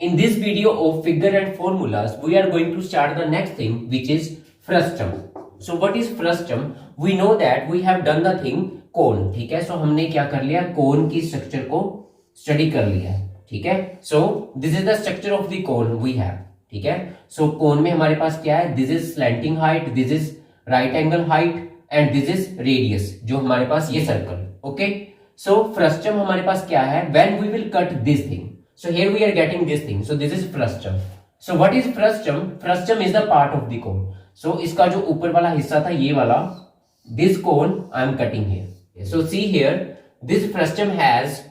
In this video of figure and formulas, we are going to start the next thing, which is frustum. So what is frustum? We know that we have done the thing cone. ठीक है, so हमने क्या कर लिया, cone की structure को study कर लिया. ठीक है, so this is the structure of the cone we have. ठीक है, so cone में हमारे पास क्या है, this is slanting height, this is right angle height and this is radius, जो हमारे पास ये circle. Okay, so frustum हमारे पास क्या है, when we will cut this thing. So here we are getting this thing. So this is frustum. So what is frustum? Frustum is the part of the cone. So इसका जो ऊपर वाला हिस्सा था ये वाला, this cone I am cutting here. So see here, this frustum has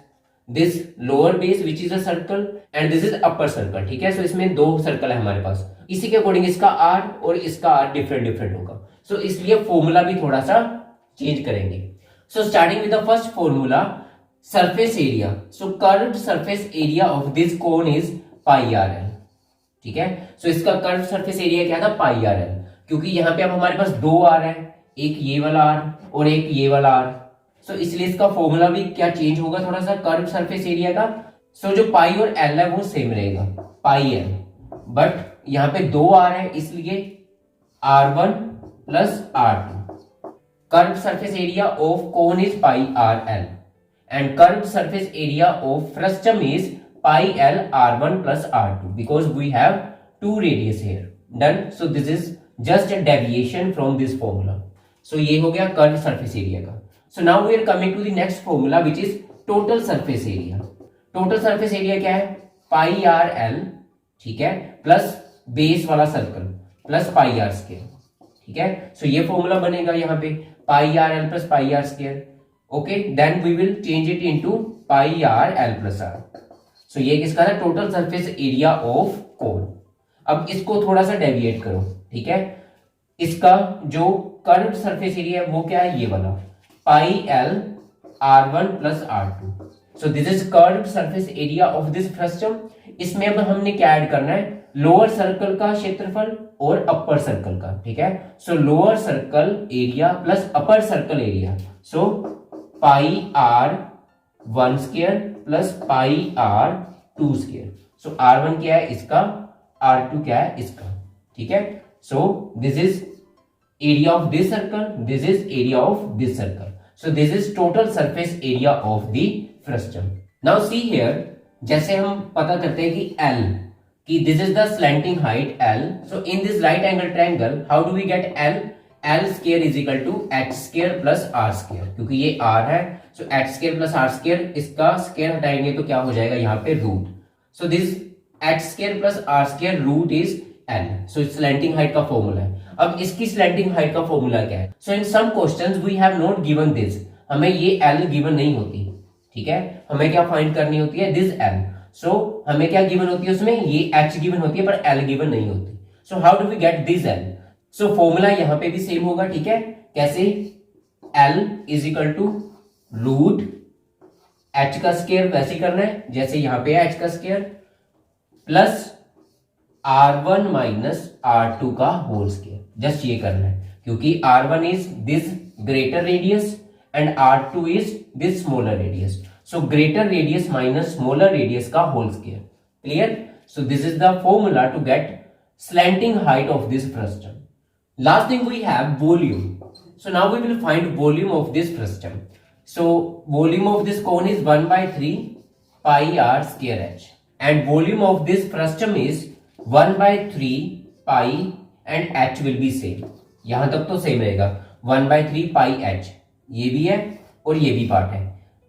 this lower base which is a circle and this is upper circle. ठीक है, so इसमें दो सर्कल है हमारे पास. इसी के अकॉर्डिंग इसका R और इसका R डिफरेंट होगा. So इसलिए फॉर्मूला भी थोड़ा सा चेंज करेंगे. So starting with the first formula, surface area. So curved surface area of this cone is pi rl. ठीक है, so इसका curved surface area क्या था, pi rl. क्योंकि यहाँ पे अब हमारे पास दो r है, एक ये वाला r और एक ये वाला r. so इसलिए इसका फॉर्मूला भी क्या चेंज होगा थोड़ा सा curved surface area का. so जो pi और l है वो सेम रहेगा, pi l. बट यहाँ पे दो r है इसलिए r1 plus r2. curved surface area of cone is pi rl. And curved surface area of frustum is pi l r1 plus r2 because we have two radius here. Done. So this is just a deviation from this formula. So ये हो गया curved surface area का. So now we are coming to the next formula which is total surface area. Total surface area क्या है, pi r l. ठीक है, plus base वाला circle plus pi r square. ठीक है, so ये formula बनेगा यहाँ पे pi r l plus pi r square. Okay, then we will change it into pi r l plus r. So ये किसका था, total surface area of cone. अब इसको थोड़ा सा डेविएट करो. ठीक है, इसका जो कर्व्ड सरफेस एरिया है वो क्या है, ये वाला pi l r1 plus r2. So this is curved surface area of this frustum. इसमें अब हमने क्या ऐड करना है, लोअर सर्कल का क्षेत्रफल और अपर सर्कल का. ठीक है, so lower circle area plus upper circle area. So pi r one square plus pi r two square. So r one क्या है इसका, आर टू क्या है इसका. ठीक है, so this is area of this circle, this is area of this circle. So this is total surface area of the frustum. Now see here, जैसे हम पता करते हैं कि L, कि this is the slanting height L. So in this right angle triangle how do we get L? L square is equal to H square plus R square. क्योंकि ये R है, so H square plus R square, इसका square हटाएंगे तो क्या हो जाएगा यहाँ पे root. So this H square plus R square root is L. So slanting height का फॉर्मूला है. अब इसकी स्लैंटिंग हाइट का फॉर्मूला क्या है? So in some questions we have not given this. हमें ये L गिवन नहीं होती. ठीक है, हमें क्या फाइंड करनी होती है, दिस L. सो हमें क्या गिवन होती है उसमें, ये H गिवन होती है पर L गिवन नहीं होती. So how do we get this L? So formula यहां पे भी सेम होगा. ठीक है, कैसे, L is equal to root H का स्क्वायर, वैसे ही करना है जैसे यहां पे है H का square plus R1 minus R2 का होल स्क्वायर. जस्ट ये करना है क्योंकि R1 is this greater radius and R2 is this smaller radius. So greater radius minus smaller radius का whole square. Clear? So this is the formula to get slanting height of this frustum. Last thing we have volume. So now we will find volume of this frustum. So volume of this cone is 1 by 3 pi r square h and volume of this frustum is 1 by 3 pi and h will be same. यहां तक तो same रहेगा, 1 by 3 pi h ये भी है और ये भी पार्ट है.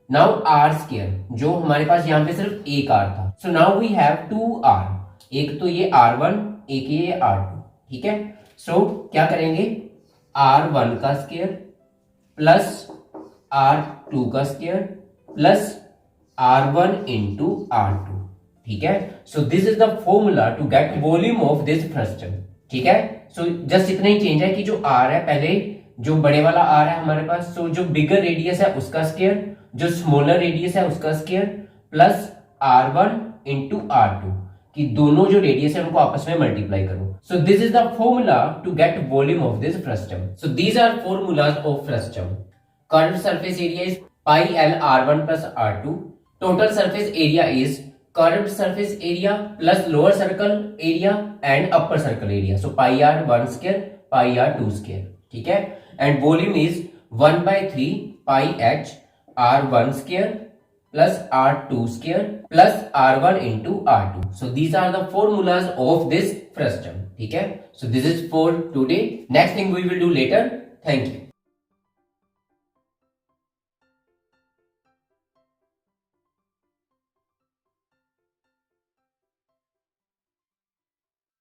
Now r square, जो हमारे पास यहाँ पे सिर्फ एक r था. So now we have 2r. एक तो ये r1, एक ये r2. ठीक है, सो क्या करेंगे, R1 का स्क्वायर प्लस R2 का square plus R1 into R2. ठीक है, so this is the formula to get volume of this frustum. ठीक है, सो जस्ट इतना ही चेंज है कि जो R है, पहले जो बड़े वाला R है हमारे पास, सो जो बिगर रेडियस है उसका स्क्वायर, जो स्मॉलर रेडियस है उसका square plus R1 into R2, कि दोनों जो रेडियस है उनको आपस में मल्टीप्लाई करो. So this is the formula to get volume of this frustum. So these are formulas of frustum. Curved surface area is pi l r1 plus r2. Total surface area is curved surface area plus lower circle area and upper circle area. So pi r 1 square, pi r 2 square. ठीक है. And volume is 1/3 pi h r1 square plus r2 square plus r1 into r2. So these are the formulas of this frustum. ठीक है. So this is for today. Next thing we will do later. Thank you.